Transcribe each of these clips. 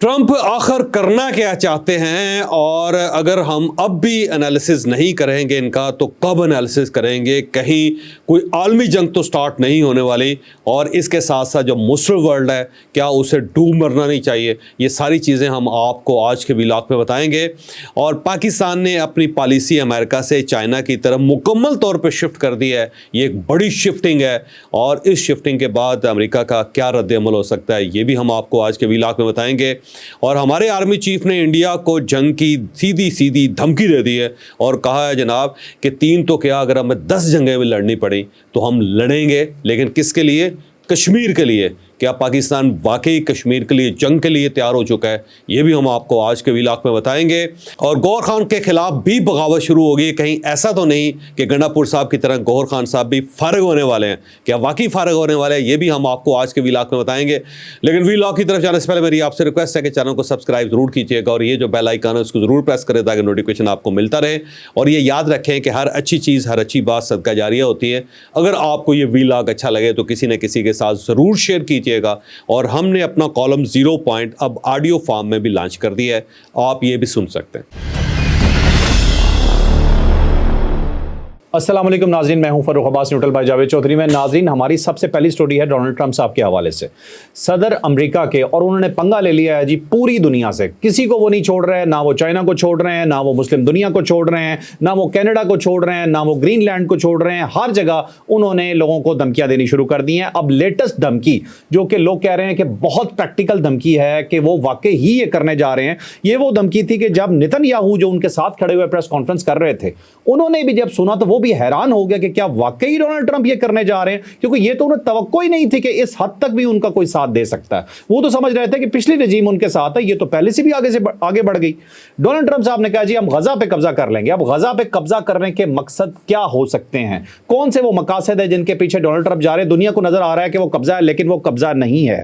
Trump آخر کرنا کیا چاہتے ہیں، اور اگر ہم اب بھی انالیسز نہیں کریں گے ان کا تو کب انالیسز کریں گے؟ کہیں کوئی عالمی جنگ تو سٹارٹ نہیں ہونے والی، اور اس کے ساتھ ساتھ جو مسلم ورلڈ ہے کیا اسے ڈوب مرنا نہیں چاہیے؟ یہ ساری چیزیں ہم آپ کو آج کے ولاگ میں بتائیں گے۔ اور پاکستان نے اپنی پالیسی امریکہ سے چائنا کی طرف مکمل طور پہ شفٹ کر دی ہے، یہ ایک بڑی شفٹنگ ہے، اور اس شفٹنگ کے بعد امریکہ کا کیا رد عمل ہو سکتا ہے یہ بھی ہم آپ کو آج کے ولاگ میں بتائیں گے۔ اور ہمارے آرمی چیف نے انڈیا کو جنگ کی سیدھی دھمکی دے دی ہے، اور کہا ہے جناب کہ 3 تو کیا، اگر ہمیں 10 جنگیں بھی لڑنی پڑیں تو ہم لڑیں گے، لیکن کس کے لیے؟ کشمیر کے لیے۔ کیا پاکستان واقعی کشمیر کے لیے جنگ کے لیے تیار ہو چکا ہے؟ یہ بھی ہم آپ کو آج کے ولاگ میں بتائیں گے۔ اور گوہر خان کے خلاف بھی بغاوت شروع ہوگی، کہیں ایسا تو نہیں کہ گنڈا پور صاحب کی طرح گوہر خان صاحب بھی فارغ ہونے والے ہیں؟ کیا واقعی فارغ ہونے والے ہیں؟ یہ بھی ہم آپ کو آج کے ولاگ میں بتائیں گے۔ لیکن ولاگ کی طرف جانے سے پہلے میری آپ سے ریکویسٹ ہے کہ چینل کو سبسکرائب ضرور کیجیے گا، اور یہ جو بیل آئیکن ہے اس کو ضرور پریس کریں تاکہ نوٹیفیکیشن آپ کو ملتا رہے۔ اور یہ یاد رکھیں کہ ہر اچھی چیز، ہر اچھی بات صدقہ جاریہ ہوتی ہے۔ اگر آپ کو یہ ولاگ اچھا لگے تو کسی نہ کسی کے ساتھ ضرور شیئر کیجیے گا۔ اور ہم نے اپنا کالم 0 پوائنٹ اب آڈیو فارم میں بھی لانچ کر دیا ہے، آپ یہ بھی سن سکتے ہیں۔ السلام علیکم ناظرین، میں ہوں فروخ عباس نیوٹرل بھائی جاوید چودھری میں۔ ناظرین، ہماری سب سے پہلی سٹوری ہے ڈونلڈ ٹرمپ صاحب کے حوالے سے، صدر امریکہ کے، اور انہوں نے پنگا لے لیا ہے جی پوری دنیا سے، کسی کو وہ نہیں چھوڑ رہے ہیں، نہ وہ چائنا کو چھوڑ رہے ہیں، نہ وہ مسلم دنیا کو چھوڑ رہے ہیں، نہ وہ کینیڈا کو چھوڑ رہے ہیں، نہ وہ گرین لینڈ کو چھوڑ رہے ہیں۔ ہر جگہ انہوں نے لوگوں کو دھمکیاں دینی شروع کر دی ہیں۔ اب لیٹسٹ دھمکی جو کہ لوگ کہہ رہے ہیں کہ بہت پریکٹیکل دھمکی ہے کہ وہ واقعی ہی یہ کرنے جا رہے ہیں، یہ وہ دھمکی تھی کہ جب نتن یاہو جو ان کے ساتھ کھڑے ہوئے پریس کانفرنس کر رہے تھے، انہوں نے بھی جب سنا تو وہ بھی حیران ہو گیا کہ کیا واقعی ڈونلڈ ٹرمپ یہ کرنے جا رہے ہیں، کیونکہ یہ تو انہیں توقع ہی نہیں تھی کہ اس حد تک بھی ان کا کوئی ساتھ دے سکتا ہے۔ وہ تو سمجھ رہے تھے کہ پچھلی رجیم ان کے ساتھ ہے، یہ تو پہلے سے بھی آگے بڑھ گئی۔ ڈونلڈ ٹرمپ صاحب نے کہا جی ہم غزہ پہ قبضہ کر لیں گے۔ اب غزہ پہ قبضہ کرنے کے مقصد کیا ہو سکتے ہیں؟ کون سے وہ مقاصد ہیں جن کے پیچھے ڈونلڈ ٹرمپ جا رہے ہیں؟ دنیا کو نظر آ رہا ہے کہ وہ قبضہ ہے، لیکن وہ قبضہ نہیں ہے۔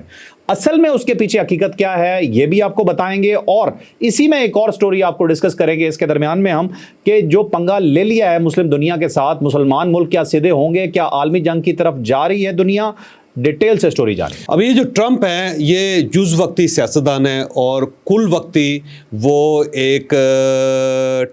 اصل میں اس کے پیچھے حقیقت کیا ہے یہ بھی آپ کو بتائیں گے، اور اسی میں ایک اور سٹوری آپ کو ڈسکس کریں گے اس کے درمیان میں ہم، کہ جو پنگا لے لیا ہے مسلم دنیا کے ساتھ، مسلمان ملک کیا سیدھے ہوں گے؟ کیا عالمی جنگ کی طرف جا رہی ہے دنیا؟ ڈیٹیل سے سٹوری جانیں۔ اب یہ جو ٹرمپ ہے یہ جز وقتی سیاستدان ہے، اور کل وقتی وہ ایک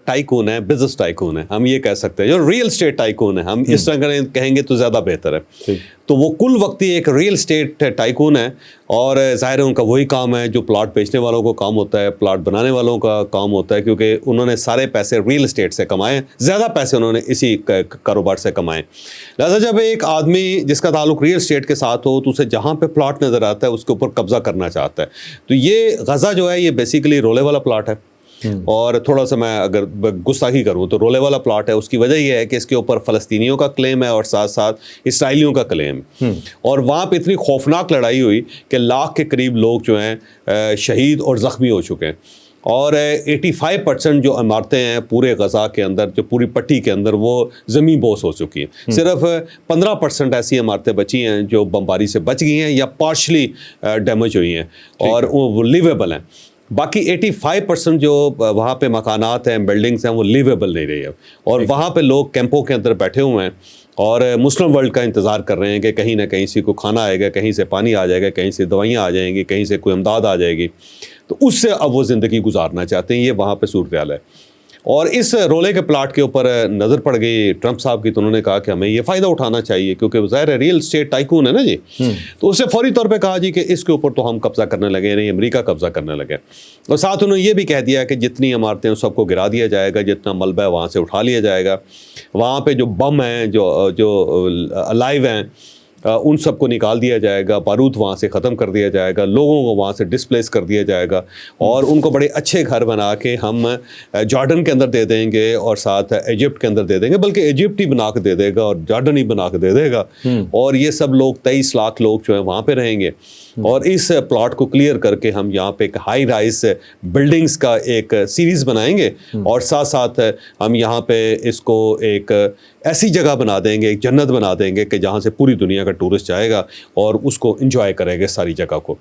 ٹائکون ہے، بزنس ٹائکون ہے، ہم یہ کہہ سکتے ہیں، جو ریل اسٹیٹ ٹائکون ہے، ہم اس طرح کہیں گے تو زیادہ بہتر ہے۔ تو وہ کل وقتی ایک ریل اسٹیٹ ٹائکون ہے، اور ظاہر ہے ان کا وہی کام ہے جو پلاٹ بیچنے والوں کو کام ہوتا ہے، پلاٹ بنانے والوں کا کام ہوتا ہے، کیونکہ انہوں نے سارے پیسے ریل اسٹیٹ سے کمائے، زیادہ پیسے انہوں نے اسی کاروبار سے کمائے۔ لہٰذا جب ایک آدمی جس کا تعلق ریل اسٹیٹ کے ساتھ ہو تو اسے جہاں پہ پلاٹ نظر آتا ہے اس کے اوپر قبضہ کرنا چاہتا ہے۔ تو یہ غزہ جو ہے یہ بیسیکلی رولے والا پلاٹ ہے، اور تھوڑا سا میں اگر گستاخی کروں تو رولے والا پلاٹ ہے۔ اس کی وجہ یہ ہے کہ اس کے اوپر فلسطینیوں کا کلیم ہے اور ساتھ ساتھ اسرائیلیوں کا کلیم، اور وہاں پہ اتنی خوفناک لڑائی ہوئی کہ 1 لاکھ کے قریب لوگ جو ہیں شہید اور زخمی ہو چکے ہیں، اور 85% جو عمارتیں ہیں پورے غزہ کے اندر، جو پوری پٹی کے اندر، وہ زمین بوس ہو چکی ہیں۔ صرف 15% ایسی عمارتیں بچی ہیں جو بمباری سے بچ گئی ہیں یا پارشلی ڈیمیج ہوئی ہیں اور وہ لیویبل ہیں۔ باقی 85% جو وہاں پہ مکانات ہیں، بلڈنگز ہیں، وہ لیویبل نہیں رہی ہے، اور وہاں پہ لوگ کیمپوں کے اندر بیٹھے ہوئے ہیں اور مسلم ورلڈ کا انتظار کر رہے ہیں کہ کہیں نہ کہیں سے کوئی کھانا آئے گا، کہیں سے پانی آ جائے گا، کہیں سے دوائیاں آ جائیں گی، کہیں سے کوئی امداد آ جائے گی۔ تو اس سے اب وہ زندگی گزارنا چاہتے ہیں، یہ وہاں پہ صورتحال ہے۔ اور اس رولے کے پلاٹ کے اوپر نظر پڑ گئی ٹرمپ صاحب کی، تو انہوں نے کہا کہ ہمیں یہ فائدہ اٹھانا چاہیے، کیونکہ ظاہر ہے ریل اسٹیٹ ٹائکون ہے نا جی، تو اسے فوری طور پہ کہا جی کہ اس کے اوپر تو ہم قبضہ کرنے لگے، نہیں امریکہ قبضہ کرنے لگے۔ اور ساتھ انہوں نے یہ بھی کہہ دیا کہ جتنی عمارتیں سب کو گرا دیا جائے گا، جتنا ملبہ ہے وہاں سے اٹھا لیا جائے گا، وہاں پہ جو بم ہیں، جو الائیو ہیں، ان سب کو نکال دیا جائے گا، بارود وہاں سے ختم کر دیا جائے گا، لوگوں کو وہاں سے ڈسپلیس کر دیا جائے گا، اور ان کو بڑے اچھے گھر بنا کے ہم جارڈن کے اندر دے دیں گے اور ساتھ ایجپٹ کے اندر دے دیں گے، بلکہ ایجپٹ ہی بنا کے دے دے گا اور جارڈن ہی بنا کے دے دے گا، اور یہ سب لوگ 23 لاکھ لوگ جو ہیں وہاں پہ رہیں گے۔ اور اس پلاٹ کو کلیئر کر کے ہم یہاں پہ ایک ہائی رائز بلڈنگز کا ایک سیریز بنائیں گے، اور ساتھ ساتھ ہم یہاں پہ اس کو ایک ایسی جگہ بنا دیں گے، ایک جنت بنا دیں گے کہ جہاں سے پوری دنیا کا ٹورسٹ جائے گا اور اس کو انجوائے کرے گا ساری جگہ کو۔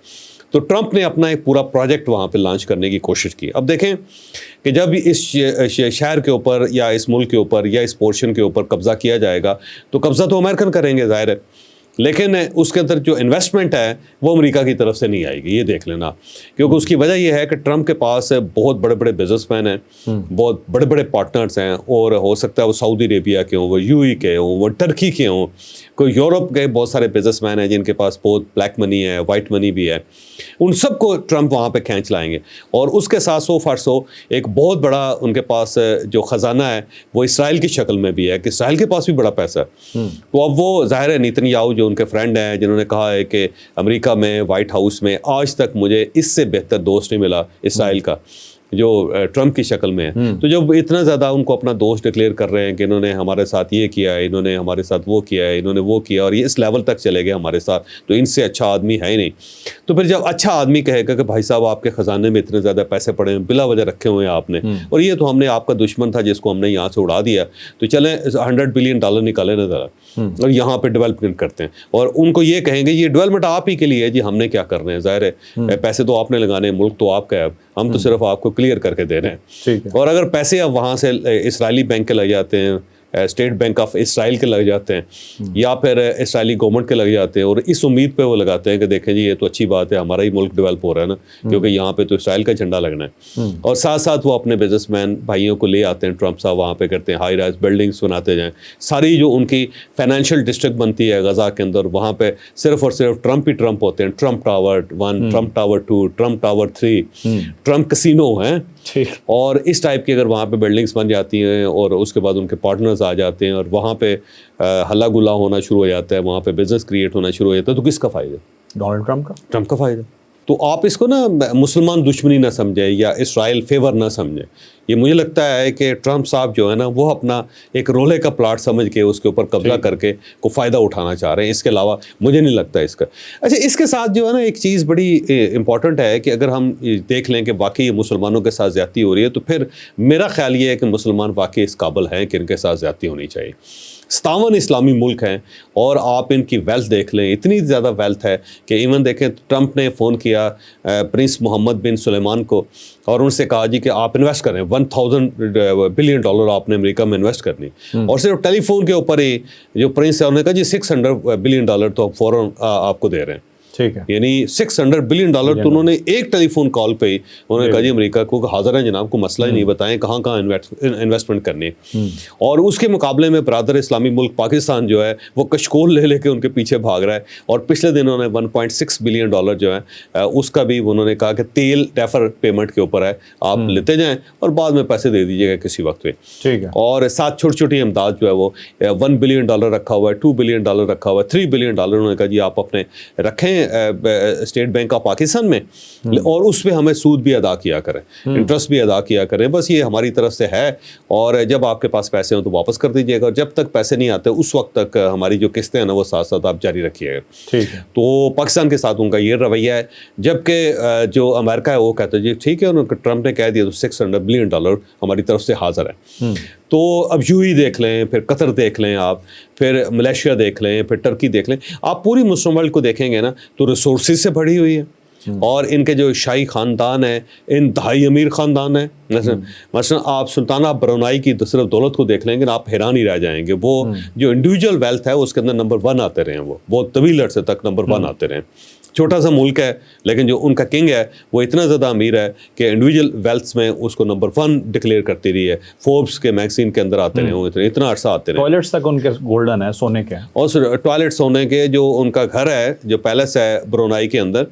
تو ٹرمپ نے اپنا ایک پورا پروجیکٹ وہاں پہ لانچ کرنے کی کوشش کی۔ اب دیکھیں کہ جب اس شہر کے اوپر یا اس ملک کے اوپر یا اس پورشن کے اوپر قبضہ کیا جائے گا تو قبضہ تو امریکن کریں گے ظاہر ہے، لیکن اس کے اندر جو انویسٹمنٹ ہے وہ امریکہ کی طرف سے نہیں آئے گی, یہ دیکھ لینا, کیونکہ اس کی وجہ یہ ہے کہ ٹرمپ کے پاس بہت بڑے بڑے بزنس مین ہیں, بہت بڑے بڑے پارٹنرز ہیں, اور ہو سکتا ہے وہ سعودی عربیہ کے ہوں, وہ یو ای کے ہوں, وہ ٹرکی کے ہوں, کوئی یورپ کے بہت سارے بزنس مین ہیں جن کے پاس بہت بلیک منی ہے, وائٹ منی بھی ہے, ان سب کو ٹرمپ وہاں پہ کھینچ لائیں گے. اور اس کے ساتھ 100% ایک بہت بڑا ان کے پاس جو خزانہ ہے وہ اسرائیل کی شکل میں بھی ہے, کہ اسرائیل کے پاس بھی بڑا پیسہ ہے. تو اب وہ ظاہر ہے نیتنیاہو جو ان کے فرینڈ ہیں, جنہوں نے کہا ہے کہ امریکہ میں وائٹ ہاؤس میں آج تک مجھے اس سے بہتر دوست نہیں ملا اسرائیل کا, جو ٹرمپ کی شکل میں ہے. تو جب اتنا زیادہ ان کو اپنا دوست ڈکلیئر کر رہے ہیں کہ انہوں نے ہمارے ساتھ یہ کیا ہے, انہوں نے ہمارے ساتھ وہ کیا ہے, انہوں نے وہ کیا, اور یہ اس لیول تک چلے گئے ہمارے ساتھ, تو ان سے اچھا آدمی ہے ہی نہیں. تو پھر جب اچھا آدمی کہے گا کہ بھائی صاحب آپ کے خزانے میں اتنے زیادہ پیسے پڑے ہیں, بلا وجہ رکھے ہوئے ہیں آپ نے, اور یہ تو ہم نے آپ کا دشمن تھا جس کو ہم نے یہاں سے اڑا دیا, تو چلیں $100 بلین نکالے نا ذرا, اور یہاں پہ ڈیولپمنٹ کرتے ہیں. اور ان کو یہ کہیں گے یہ ڈیولپمنٹ آپ ہی کے لیے ہے جی, ہم نے کیا کرنے ہیں, ظاہر ہے پیسے تو آپ نے لگانے ہیں, ملک تو آپ کا ہے, ہم تو صرف آپ کو کلیئر کر کے دے رہے ہیں. اور اگر پیسے اب وہاں سے اسرائیلی بینک کے لگ جاتے ہیں, اسٹیٹ بینک آف اسرائیل کے لگ جاتے ہیں, یا پھر اسرائیلی گورنمنٹ کے لگ جاتے ہیں, اور اس امید پہ وہ لگاتے ہیں کہ دیکھیں جی یہ تو اچھی بات ہے, ہمارا ہی ملک ڈیولپ ہو رہا ہے نا, کیونکہ یہاں پہ تو اسرائیل کا جھنڈا لگنا ہے. اور ساتھ ساتھ وہ اپنے بزنس مین بھائیوں کو لے آتے ہیں, ٹرمپ صاحب وہاں پہ کرتے ہیں, ہائی رائز بلڈنگس بناتے جائیں, ساری جو ان کی فائنینشیل ڈسٹرکٹ بنتی ہے غزہ کے اندر, وہاں پہ صرف اور صرف ٹرمپ ہی ٹرمپ ہوتے ہیں. Trump tower 1, Trump tower 2, Trump tower 3, Trump casino ہیں. اور اس ٹائپ کی اگر وہاں پہ بلڈنگس بن جاتی ہیں, اور اس کے بعد ان کے پارٹنرز آ جاتے ہیں, اور وہاں پہ ہلا گلا ہونا شروع ہو جاتا ہے, وہاں پہ بزنس کریٹ ہونا شروع ہو جاتا ہے, تو کس کا فائدہ؟ ڈونلڈ ٹرمپ کا فائدہ. تو آپ اس کو نا مسلمان دشمنی نہ سمجھیں یا اسرائیل فیور نہ سمجھیں. یہ مجھے لگتا ہے کہ ٹرمپ صاحب جو ہے نا وہ اپنا ایک رولے کا پلاٹ سمجھ کے اس کے اوپر قبضہ کر کے کو فائدہ اٹھانا چاہ رہے ہیں, اس کے علاوہ مجھے نہیں لگتا اس کا. اچھا, اس کے ساتھ جو ہے نا ایک چیز بڑی امپورٹنٹ ہے کہ اگر ہم دیکھ لیں کہ واقعی مسلمانوں کے ساتھ زیادتی ہو رہی ہے, تو پھر میرا خیال یہ ہے کہ مسلمان واقعی اس قابل ہیں کہ ان کے ساتھ زیادتی ہونی چاہیے. 57 اسلامی ملک ہیں, اور آپ ان کی ویلتھ دیکھ لیں, اتنی زیادہ ویلتھ ہے کہ ایون دیکھیں ٹرمپ نے فون کیا پرنس محمد بن سلیمان کو, اور ان سے کہا جی کہ آپ انویسٹ کریں, $1,000 بلین آپ نے امریکہ میں انویسٹ کرنی. اور صرف ٹیلی فون کے اوپر ہی جو پرنس ہے انہوں نے کہا جی $600 بلین تو فوراً آپ کو دے رہے ہیں. یعنی $600 بلین تو انہوں نے ایک ٹیلی فون کال پہ ہی انہوں نے کہا جی امریکہ کو حاضر ہیں جناب, کو مسئلہ ہی نہیں, بتائیں کہاں کہاں انویسٹمنٹ کرنی ہے. اور اس کے مقابلے میں برادر اسلامی ملک پاکستان جو ہے وہ کشکول لے کے ان کے پیچھے بھاگ رہا ہے, اور پچھلے دن انہوں نے $1.6 بلین جو ہے اس کا بھی انہوں نے کہا کہ تیل ڈیفر پیمنٹ کے اوپر ہے, آپ لیتے جائیں اور بعد میں پیسے دے دیجیے گا کسی وقت پہ. اور ساتھ چھوٹی چھوٹی امداد جو ہے وہ $1 بلین رکھا ہوا ہے, $2 بلین رکھا ہوا ہے, $3 بلین انہوں نے کہا جی آپ اپنے رکھیں اسٹیٹ بینک آف پاکستان میں, اور اس پہ ہمیں سود بھی ادا کیا کریں, انٹرسٹ بھی ادا کیا کریں, بس یہ ہماری طرف سے ہے. اور جب آپ کے پاس پیسے ہوں تو واپس کر دیجیے گا, اور جب تک پیسے نہیں آتے اس وقت تک ہماری جو قسطیں ہیں نا وہ ساتھ ساتھ آپ جاری رکھیے گا. تو پاکستان کے ساتھ ان کا یہ رویہ ہے, جبکہ جو امریکہ ہے وہ کہتا ہے جی ٹھیک ہے, ٹرمپ نے کہہ دیا تو $600 بلین ہماری طرف سے حاضر ہے. تو اب یو ہی دیکھ لیں, پھر قطر دیکھ لیں آپ, پھر ملیشیا دیکھ لیں, پھر ٹرکی دیکھ لیں, آپ پوری مسلم ورلڈ کو دیکھیں گے نا تو ریسورسز سے بڑھی ہوئی ہے. اور ان کے جو شاہی خاندان ہیں انتہائی امیر خاندان ہیں. مثلا آپ سلطانہ برونائی کی صرف دولت کو دیکھ لیں گے نا آپ حیران ہی رہ جائیں گے. وہ جو انڈیویجول ویلتھ ہے اس کے اندر نمبر 1 آتے رہے ہیں, وہ بہت طویل عرصے تک نمبر 1 آتے رہے. چھوٹا سا ملک ہے لیکن جو ان کا کنگ ہے وہ اتنا زیادہ امیر ہے کہ انڈیویجول ویلتھس میں اس کو نمبر 1 ڈکلیئر کرتی رہی ہے. فوربس کے میگزین کے اندر آتے رہے, اتنا عرصہ آتے رہے. ٹوائلٹس تک ان کے گولڈن ہے, سونے کے, اور ٹوائلٹ سونے کے. جو ان کا گھر ہے, جو پیلس ہے برونائی کے اندر,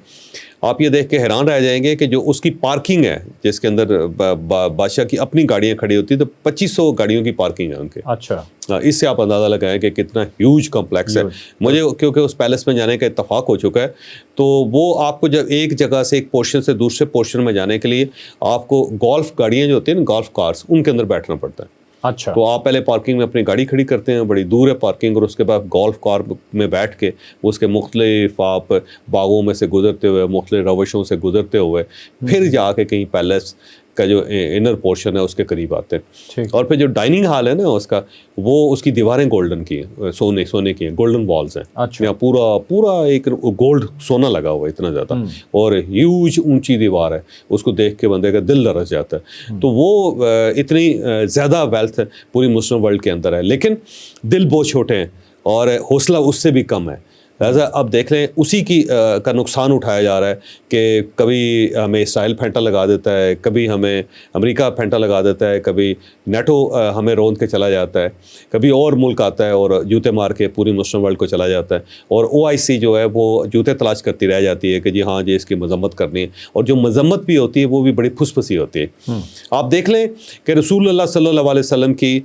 آپ یہ دیکھ کے حیران رہ جائیں گے کہ جو اس کی پارکنگ ہے جس کے اندر بادشاہ کی اپنی گاڑیاں کھڑی ہوتی ہیں, تو 2500 گاڑیوں کی پارکنگ ہے ان کے. اچھا, اس سے آپ اندازہ لگائیں کہ کتنا ہیوج کمپلیکس ہے. مجھے کیونکہ اس پیلس میں جانے کا اتفاق ہو چکا ہے, تو وہ آپ کو جب ایک جگہ سے ایک پورشن سے دوسرے پورشن میں جانے کے لیے آپ کو گولف گاڑیاں جو ہوتی ہیں نا, گولف کارس, ان کے اندر بیٹھنا پڑتا ہے. اچھا, تو آپ پہلے پارکنگ میں اپنی گاڑی کھڑی کرتے ہیں, بڑی دور ہے پارکنگ, اور اس کے بعد گولف کار میں بیٹھ کے اس کے مختلف آپ باغوں میں سے گزرتے ہوئے, مختلف روشوں سے گزرتے ہوئے پھر جا کے کہیں پیلس کا جو انر پورشن ہے اس کے قریب آتے ہیں. اور پھر جو ڈائننگ ہال ہے نا اس کا, وہ اس کی دیواریں گولڈن کی ہیں, سونے کی ہیں, گولڈن والز ہیں. یہاں پورا ایک گولڈ سونا لگا ہوا ہے اتنا زیادہ, اور ہیوج اونچی دیوار ہے, اس کو دیکھ کے بندے کا دل لرز جاتا ہے. تو وہ اتنی زیادہ ویلتھ پوری مسلم ورلڈ کے اندر ہے, لیکن دل بہت چھوٹے ہیں اور حوصلہ اس سے بھی کم ہے. لہٰذا اب دیکھ لیں اسی کی کا نقصان اٹھایا جا رہا ہے کہ کبھی ہمیں اسرائیل پھینٹا لگا دیتا ہے، کبھی ہمیں امریکہ پھینٹا لگا دیتا ہے، کبھی نیٹو ہمیں روند کے چلا جاتا ہے، کبھی اور ملک آتا ہے اور جوتے مار کے پوری مسلم ورلڈ کو چلا جاتا ہے، اور OIC جو ہے وہ جوتے تلاش کرتی رہ جاتی ہے کہ جی ہاں جی اس کی مذمت کرنی ہے، اور جو مذمت بھی ہوتی ہے وہ بھی بڑی پھس پھسی ہوتی ہے۔ آپ دیکھ لیں کہ رسول اللہ صلی اللہ علیہ وسلم کی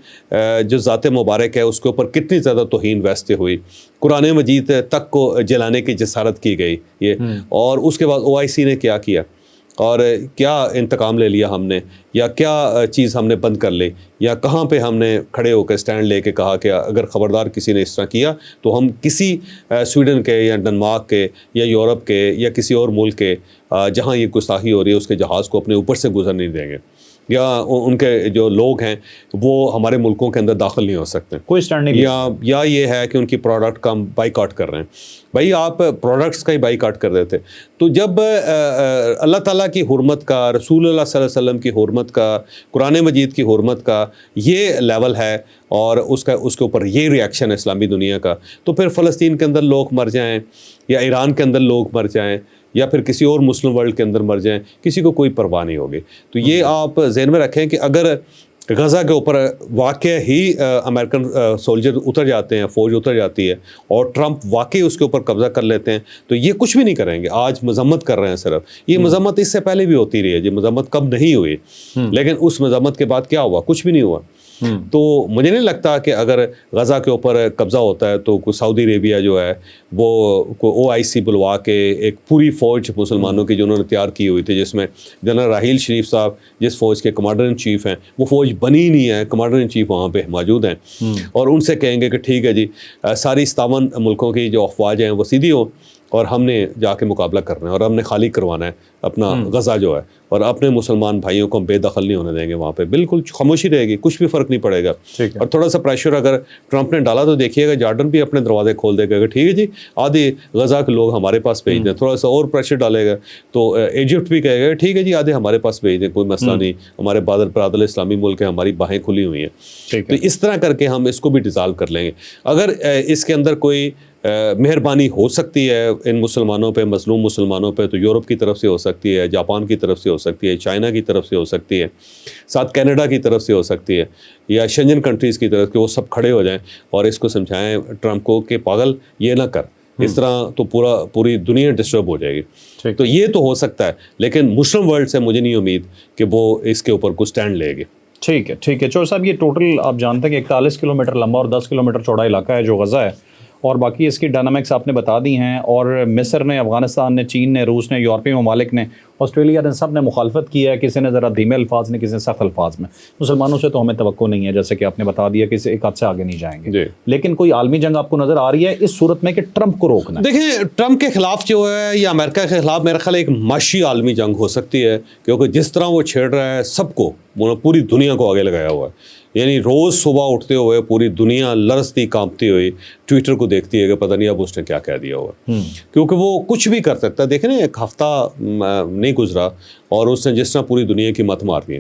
جو ذات مبارک ہے اس کے اوپر کتنی زیادہ توہین ویستے ہوئی، قرآن مجید تک کو جلانے کی جسارت کی گئی یہ، اور اس کے بعد OIC نے کیا کیا اور کیا انتقام لے لیا ہم نے، یا کیا چیز ہم نے بند کر لی، یا کہاں پہ ہم نے کھڑے ہو کے اسٹینڈ لے کے کہا کہ اگر خبردار کسی نے اس طرح کیا تو ہم کسی سویڈن کے یا ڈنمارک کے یا یورپ کے یا کسی اور ملک کے جہاں یہ گستاخی ہو رہی ہے اس کے جہاز کو اپنے اوپر سے گزر نہیں دیں گے، یا ان کے جو لوگ ہیں وہ ہمارے ملکوں کے اندر داخل نہیں ہو سکتے، کوئی اسٹینڈ نہیں، یا یہ ہے کہ ان کی پروڈکٹ کا ہم بائی کاٹ کر رہے ہیں۔ بھائی آپ پروڈکٹس کا ہی بائی کاٹ کر دیتے، تو جب اللہ تعالیٰ کی حرمت کا، رسول اللہ صلی اللہ علیہ وسلم کی حرمت کا، قرآن مجید کی حرمت کا یہ لیول ہے اور اس کے اوپر یہ ریاکشن ہے اسلامی دنیا کا، تو پھر فلسطین کے اندر لوگ مر جائیں یا ایران کے اندر لوگ مر جائیں یا پھر کسی اور مسلم ورلڈ کے اندر مر جائیں، کسی کو کوئی پرواہ نہیں ہوگی۔ تو یہ آپ ذہن میں رکھیں کہ اگر غزہ کے اوپر واقع ہی امریکن سولجر اتر جاتے ہیں، فوج اتر جاتی ہے اور ٹرمپ واقعی اس کے اوپر قبضہ کر لیتے ہیں تو یہ کچھ بھی نہیں کریں گے، آج مذمت کر رہے ہیں صرف، یہ مذمت اس سے پہلے بھی ہوتی رہی ہے، یہ مذمت کب نہیں ہوئی، لیکن اس مذمت کے بعد کیا ہوا؟ کچھ بھی نہیں ہوا۔ تو مجھے نہیں لگتا کہ اگر غزہ کے اوپر قبضہ ہوتا ہے تو سعودی عربیہ جو ہے وہ OIC بلوا کے ایک پوری فوج مسلمانوں کی جو انہوں نے تیار کی ہوئی تھی، جس میں جنرل راحیل شریف صاحب جس فوج کے کمانڈر ان چیف ہیں، وہ فوج بنی نہیں ہے، کمانڈر ان چیف وہاں پہ موجود ہیں، اور ان سے کہیں گے کہ ٹھیک ہے جی ساری 57 ملکوں کی جو افواج ہیں وہ سیدھی ہوں اور ہم نے جا کے مقابلہ کرنا ہے اور ہم نے خالی کروانا ہے اپنا غزہ جو ہے، اور اپنے مسلمان بھائیوں کو ہم بے دخل نہیں ہونے دیں گے، وہاں پہ بالکل خاموشی رہے گی، کچھ بھی فرق نہیں پڑے گا۔ اور تھوڑا سا پریشر اگر ٹرمپ نے ڈالا تو دیکھیے گا جارڈن بھی اپنے دروازے کھول دے گا کہ ٹھیک ہے جی آدھے غزہ کے لوگ ہمارے پاس بھیج دیں، تھوڑا سا اور پریشر ڈالے گا تو ایجپٹ بھی کہے گا ٹھیک ہے جی آدھے ہمارے پاس بھیج دیں، کوئی مسئلہ نہیں، ہمارے برادر اسلامی ملک ہیں، ہماری باہیں کھلی ہوئی ہیں، تو اس طرح کر کے ہم اس کو بھی ڈیزالو کر لیں گے۔ اگر اس کے اندر کوئی مہربانی ہو سکتی ہے ان مسلمانوں پہ، مظلوم مسلمانوں پہ، تو یورپ کی طرف سے ہو سکتی ہے، جاپان کی طرف سے ہو سکتی ہے، چائنا کی طرف سے ہو سکتی ہے، ساتھ کینیڈا کی طرف سے ہو سکتی ہے، یا شنجن کنٹریز کی طرف کہ وہ سب کھڑے ہو جائیں اور اس کو سمجھائیں ٹرمپ کو کہ پاگل یہ نہ کر، اس طرح تو پوری دنیا ڈسٹرب ہو جائے گی۔ تو یہ تو ہو سکتا ہے، لیکن مسلم ورلڈ سے مجھے نہیں امید کہ وہ اس کے اوپر کوئی سٹینڈ لے گی۔ ٹھیک ہے ٹھیک ہے چور صاحب، یہ ٹوٹل آپ جانتے ہیں کہ 41 کلومیٹر لمبا اور 10 کلومیٹر چوڑا علاقہ ہے جو غزہ ہے، اور باقی اس کی ڈائنامکس آپ نے بتا دی ہیں، اور مصر نے، افغانستان نے، چین نے، روس نے، یورپی ممالک نے، آسٹریلیا نے، سب نے مخالفت کی ہے، کسی نے ذرا دھیمے الفاظ میں، کسی نے سخت الفاظ میں۔ مسلمانوں سے تو ہمیں توقع نہیں ہے، جیسے کہ آپ نے بتا دیا کہ ایک حد سے آگے نہیں جائیں گے، لیکن کوئی عالمی جنگ آپ کو نظر آ رہی ہے اس صورت میں کہ ٹرمپ کو روکنا ہے؟ دیکھیں ٹرمپ کے خلاف جو ہے یا امریکہ کے خلاف میرا خیال ایک معاشی عالمی جنگ ہو سکتی ہے، کیونکہ جس طرح وہ چھیڑ رہا ہے سب کو، پوری دنیا کو آگے لگایا ہوا ہے، یعنی روز صبح اٹھتے ہوئے پوری دنیا لرزتی کانپتی ہوئی ٹویٹر کو دیکھتی ہے کہ پتہ نہیں اب اس نے کیا کہہ دیا ہوا، کیونکہ وہ کچھ بھی کر سکتا ہے۔ دیکھیں نا ایک ہفتہ نہیں گزرا اور اس نے جس طرح پوری دنیا کی مت مار دی،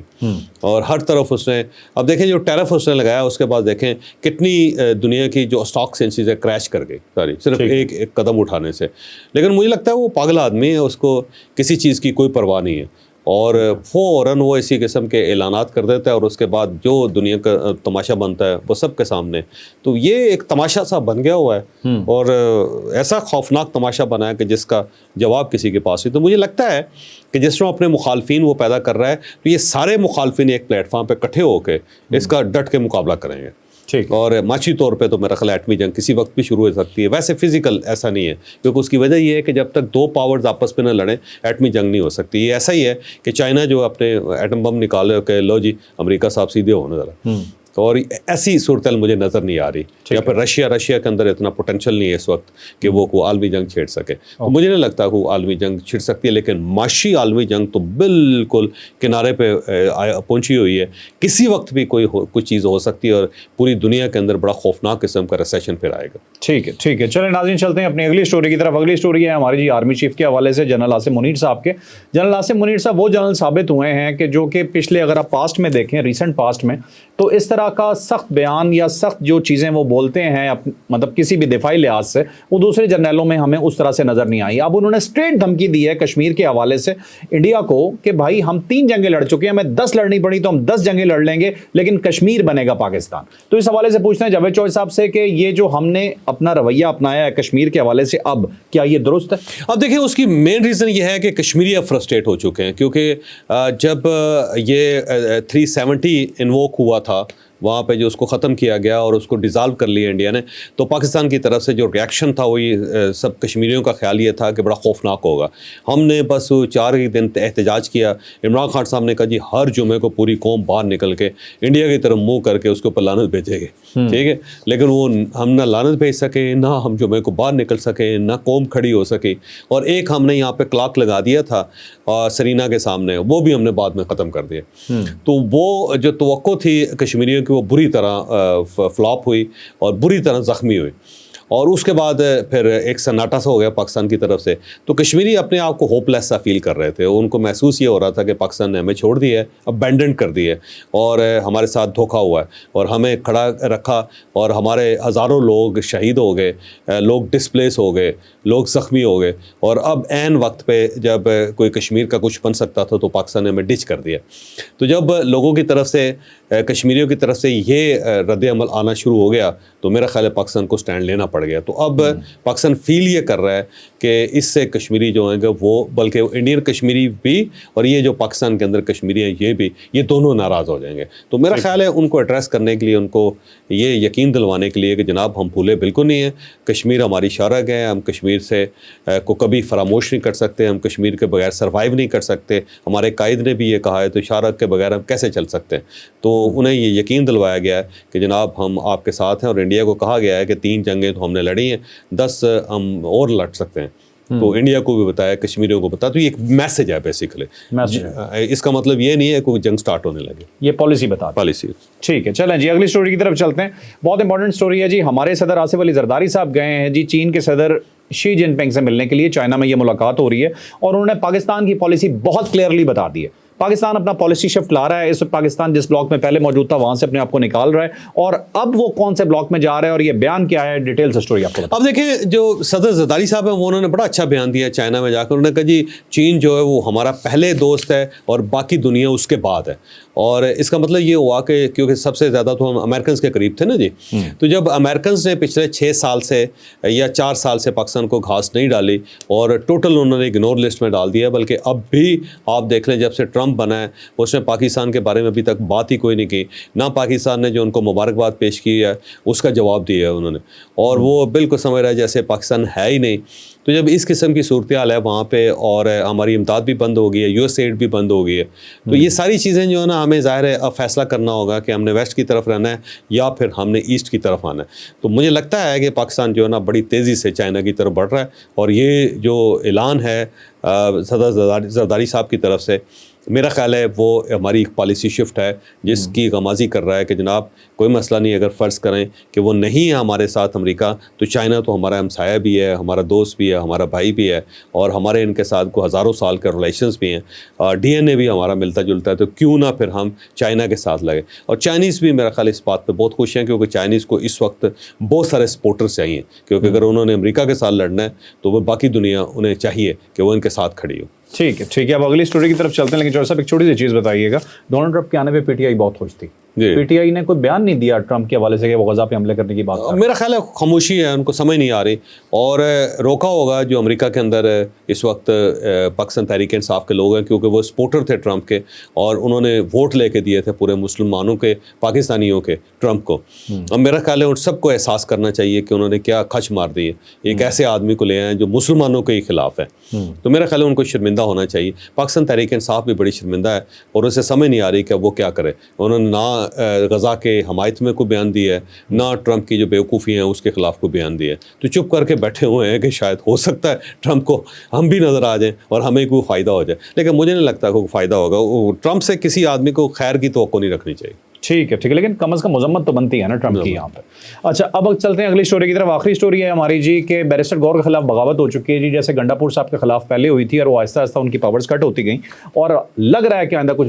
اور ہر طرف اس نے، اب دیکھیں جو ٹیرف اس نے لگایا اس کے بعد دیکھیں کتنی دنیا کی جو اسٹاک سینسز ہے کریش کر گئی ساری، صرف ایک قدم اٹھانے سے۔ لیکن مجھے لگتا ہے وہ پاگل آدمی ہے، اس کو کسی چیز کی کوئی پرواہ نہیں ہے، اور فوراً وہ اسی قسم کے اعلانات کر دیتا ہے، اور اس کے بعد جو دنیا کا تماشا بنتا ہے وہ سب کے سامنے، تو یہ ایک تماشا سا بن گیا ہوا ہے، اور ایسا خوفناک تماشا بنا ہے کہ جس کا جواب کسی کے پاس نہیں۔ تو مجھے لگتا ہے کہ جس طرح اپنے مخالفین وہ پیدا کر رہا ہے، تو یہ سارے مخالفین ایک پلیٹ فارم پہ اکٹھے ہو کے اس کا ڈٹ کے مقابلہ کریں گے، اور معاشی طور پہ تو میرا خیال ایٹمی جنگ کسی وقت بھی شروع ہو سکتی ہے۔ ویسے فزیکل ایسا نہیں ہے، کیونکہ اس کی وجہ یہ ہے کہ جب تک دو پاورز آپس میں نہ لڑیں ایٹمی جنگ نہیں ہو سکتی۔ یہ ایسا ہی ہے کہ چائنا جو اپنے ایٹم بم نکالے کہ لو جی امریکہ صاحب سیدھے ہونے ذرا، اور ایسی صورتحال مجھے نظر نہیں آ رہی، یا پھر رشیا کے اندر اتنا پوٹینشیل نہیں ہے اس وقت کہ وہ کوئی عالمی جنگ چھیڑ سکے، تو مجھے نہیں لگتا کوئی عالمی جنگ چھڑ سکتی ہے۔ لیکن معاشی عالمی جنگ تو بالکل کنارے پہ پہنچی ہوئی ہے، کسی وقت بھی کوئی چیز ہو سکتی ہے، اور پوری دنیا کے اندر بڑا خوفناک قسم کا ریسیشن پھر آئے گا۔ ٹھیک ہے چلیں ناظرین چلتے ہیں اپنی اگلی اسٹوری کی طرف۔ اگلی اسٹوری ہے ہماری آرمی چیف کے حوالے سے، جنرل عاصم منیر صاحب کے۔ جنرل عاصم منیر صاحب وہ جنرل ثابت ہوئے ہیں کہ جو کہ پچھلے، اگر آپ پاسٹ میں دیکھیں، ریسنٹ پاسٹ میں، تو اس طرح طرح کا سخت بیان یا سخت جو چیزیں وہ بولتے ہیں مطلب کسی بھی دفاعی لحاظ سے، وہ دوسرے جرنیلوں میں ہمیں اس طرح سے نظر نہیں آئی. اب انہوں نے اسٹریٹ دھمکی دی ہے کشمیر کے حوالے سے انڈیا کو کہ بھائی ہم 3 جنگیں لڑ چکے ہیں، ہمیں 10 لڑنی پڑی تو ہم 10 جنگیں لڑ لیں گے، لیکن کشمیر بنے گا پاکستان. تو اس حوالے سے پوچھتے ہیں جاوید چوہدری صاحب سے کہ یہ جو ہم نے اپنا رویہ اپنایا ہے کشمیر کے حوالے سے، اب کیا یہ درست ہے؟ اب دیکھیں اس کی مین ریزن یہ ہے کہ کشمیری اب فرسٹریٹ ہو چکے ہیں، کیونکہ جب یہ 370 انووک ہوا تھا وہاں پہ جو اس کو ختم کیا گیا اور اس کو ڈیزالو کر لیا انڈیا نے، تو پاکستان کی طرف سے جو ریاکشن تھا وہ یہ سب کشمیریوں کا خیال یہ تھا کہ بڑا خوفناک ہوگا. ہم نے بس 4 ہی دن احتجاج کیا. عمران خان صاحب نے کہا جی ہر جمعے کو پوری قوم باہر نکل کے انڈیا کی طرف منہ کر کے اس کے اوپر لعنت بھیجے گے، ٹھیک ہے. لیکن وہ ہم نہ لعنت بھیج سکے، نہ ہم جمعے کو باہر نکل سکے، نہ قوم کھڑی ہو سکی. اور ایک ہم نے یہاں پہ کلاک لگا دیا تھا سرینا کے سامنے، وہ بھی ہم نے بعد میں ختم کر دیا. تو وہ جو توقع تھی کشمیریوں کی وہ بری طرح فلاپ ہوئی اور بری طرح زخمی ہوئی. اور اس کے بعد پھر ایک سناٹا سا ہو گیا پاکستان کی طرف سے. تو کشمیری اپنے آپ کو ہوپ لیس سا فیل کر رہے تھے. ان کو محسوس یہ ہو رہا تھا کہ پاکستان نے ہمیں چھوڑ دیا ہے، ابینڈن کر دیا ہے اور ہمارے ساتھ دھوکا ہوا ہے اور ہمیں کھڑا رکھا، اور ہمارے ہزاروں لوگ شہید ہو گئے، لوگ ڈسپلیس ہو گئے، لوگ زخمی ہو گئے. اور اب عین وقت پہ جب کوئی کشمیر کا کچھ بن سکتا تھا تو پاکستان نے ہمیں ڈچ کر دیا. تو جب لوگوں کی طرف سے، کشمیریوں کی طرف سے یہ رد عمل آنا شروع ہو گیا تو میرا خیال ہے پاکستان کو سٹینڈ لینا پڑ گیا. تو اب پاکستان فیل یہ کر رہا ہے کہ اس سے کشمیری جو ہیں گے وہ، بلکہ انڈین کشمیری بھی اور یہ جو پاکستان کے اندر کشمیری ہیں یہ بھی، یہ دونوں ناراض ہو جائیں گے. تو میرا خیال ہے ان کو ایڈریس کرنے کے لیے، ان کو یہ یقین دلوانے کے لیے کہ جناب ہم بھولے بالکل نہیں ہیں، کشمیر ہماری شارگ ہے، ہم کشمیر سے کو کبھی فراموش نہیں کر سکتے، ہم کشمیر کے بغیر سروائیو نہیں کر سکتے. ہمارے قائد نے بھی یہ کہا ہے، تو شارگ کے بغیر ہم کیسے چل سکتے ہیں. تو انہیں یہ یقین دلوایا گیا ہے کہ جناب ہم آپ کے ساتھ ہیں، اور انڈیا کو کہا گیا ہے کہ 3 جنگیں تو ہم نے لڑی ہیں، 10 ہم اور لڑ سکتے ہیں. تو انڈیا کو بھی بتایا، کشمیریوں کو بتایا. تو یہ ایک میسج ہے بیسیکلی. اس کا مطلب یہ نہیں ہے کہ جنگ سٹارٹ ہونے لگے. یہ پالیسی بتا پالیسی. ٹھیک ہے، چلیں جی اگلی سٹوری کی طرف چلتے ہیں. بہت امپورٹنٹ سٹوری ہے جی. ہمارے صدر آصف علی زرداری صاحب گئے ہیں جی چین کے صدر شی جن پنگ سے ملنے کے لیے. چائنا میں یہ ملاقات ہو رہی ہے اور انہوں نے پاکستان کی پالیسی بہت کلیئرلی بتا دی ہے. پاکستان اپنا پالیسی شفٹ لا رہا ہے. اس پاکستان جس بلاک میں پہلے موجود تھا وہاں سے اپنے آپ کو نکال رہا ہے، اور اب وہ کون سے بلاک میں جا رہا ہے اور یہ بیان کیا ہے، ڈیٹیل سے سٹوری آپ کو بتا. اب دیکھیں جو صدر زرداری صاحب ہیں وہ انہوں نے بڑا اچھا بیان دیا چائنا میں جا کر. انہوں نے کہا جی چین جو ہے وہ ہمارا پہلے دوست ہے اور باقی دنیا اس کے بعد ہے. اور اس کا مطلب یہ ہوا کہ کیونکہ سب سے زیادہ تو ہم امریکنز کے قریب تھے نا جی. تو جب امریکنز نے پچھلے 6 سال سے یا 4 سال سے پاکستان کو گھاس نہیں ڈالی اور ٹوٹل انہوں نے اگنور لسٹ میں ڈال دیا، بلکہ اب بھی آپ دیکھ لیں جب سے ٹرمپ بنا ہے اس نے پاکستان کے بارے میں ابھی تک بات ہی کوئی نہیں کی. نہ پاکستان نے جو ان کو مبارکباد پیش کی ہے اس کا جواب دیا ہے انہوں نے، اور وہ بالکل سمجھ رہا ہے جیسے پاکستان ہے ہی نہیں. تو جب اس قسم کی صورتحال ہے وہاں پہ اور ہماری امداد بھی بند ہو گئی ہے، US ایڈ بھی بند ہو گئی ہے، تو یہ ساری چیزیں جو ہے نا ہمیں ظاہر ہے اب فیصلہ کرنا ہوگا کہ ہم نے ویسٹ کی طرف رہنا ہے یا پھر ہم نے ایسٹ کی طرف آنا ہے. تو مجھے لگتا ہے کہ پاکستان جو ہے نا بڑی تیزی سے چائنا کی طرف بڑھ رہا ہے، اور یہ جو اعلان ہے صدر زرداری صاحب کی طرف سے، میرا خیال ہے وہ ہماری ایک پالیسی شفٹ ہے جس کی غمازی کر رہا ہے کہ جناب کوئی مسئلہ نہیں، اگر فرض کریں کہ وہ نہیں ہے ہمارے ساتھ امریکہ، تو چائنا تو ہمارا ہمسایہ بھی ہے، ہمارا دوست بھی ہے، ہمارا بھائی بھی ہے، اور ہمارے ان کے ساتھ کو ہزاروں سال کے ریلیشنز بھی ہیں، DNA بھی ہمارا ملتا جلتا ہے. تو کیوں نہ پھر ہم چائنا کے ساتھ لگے. اور چائنیز بھی میرا خیال اس بات پہ بہت خوش ہیں، کیونکہ چائنیز کو اس وقت بہت سارے سپورٹرز چاہیے، کیونکہ اگر انہوں نے امریکہ کے ساتھ لڑنا ہے تو وہ باقی دنیا انہیں چاہیے کہ وہ ان کے ساتھ کھڑی ہو. ٹھیک ہے. اب اگلی سٹوری کی طرف چلتے ہیں، لیکن جو صاحب ایک چھوٹی سی چیز بتائیے گا. ڈونلڈ ٹرمپ کے آنے پہ PTI بہت خوش تھی. PTI نے کوئی بیان نہیں دیا ٹرمپ کے حوالے سے کہ وہ غزہ پہ حملے کرنے کی بات. میرا خیال ہے خاموشی ہے، ان کو سمجھ نہیں آ رہی، اور روکا ہوگا جو امریکہ کے اندر اس وقت پاکستان تحریک انصاف کے لوگ ہیں، کیونکہ وہ سپورٹر تھے ٹرمپ کے اور انہوں نے ووٹ لے کے دیے تھے پورے مسلمانوں کے، پاکستانیوں کے، ٹرمپ کو. اب میرا خیال ہے ان سب کو احساس کرنا چاہیے کہ انہوں نے کیا کھچ مار دی ہے. ایک ایسے آدمی کو لے آئے جو مسلمانوں کے ہی خلاف ہے. تو میرا خیال ہے ان کو شرمندہ ہونا چاہیے. پاکستان تحریک انصاف بھی بڑی شرمندہ ہے اور اسے سمجھ نہیں آ رہی کہ وہ کیا کرے. انہوں نے نہ غزہ کے حمایت میں کوئی بیان دیا ہے، نہ ٹرمپ کی جو بیوقوفی ہیں اس کے خلاف کوئی بیان دیا ہے. تو چپ کر کے بیٹھے ہوئے ہیں کہ شاید ہو سکتا ہے ٹرمپ کو ہم بھی نظر آ جائیں اور ہمیں کوئی فائدہ ہو جائے، لیکن مجھے نہیں لگتا کوئی فائدہ ہوگا. ٹرمپ سے کسی آدمی کو خیر کی توقع نہیں رکھنی چاہیے. ٹھیک ہے، لیکن کم از کم مذمت تو بنتی ہے نا ٹرمپ کی یہاں پہ. اچھا اب چلتے ہیں اگلی سٹوری کی طرف. آخری سٹوری ہے ہماری جی کہ بیرسٹر گور کے خلاف بغاوت ہو چکی ہے جی. جیسے گنڈا پور صاحب کے خلاف پہلے ہوئی تھی اور وہ آہستہ آہستہ ان کی پاورز کٹ ہوتی گئیں، اور لگ رہا ہے کہ آئندہ کچھ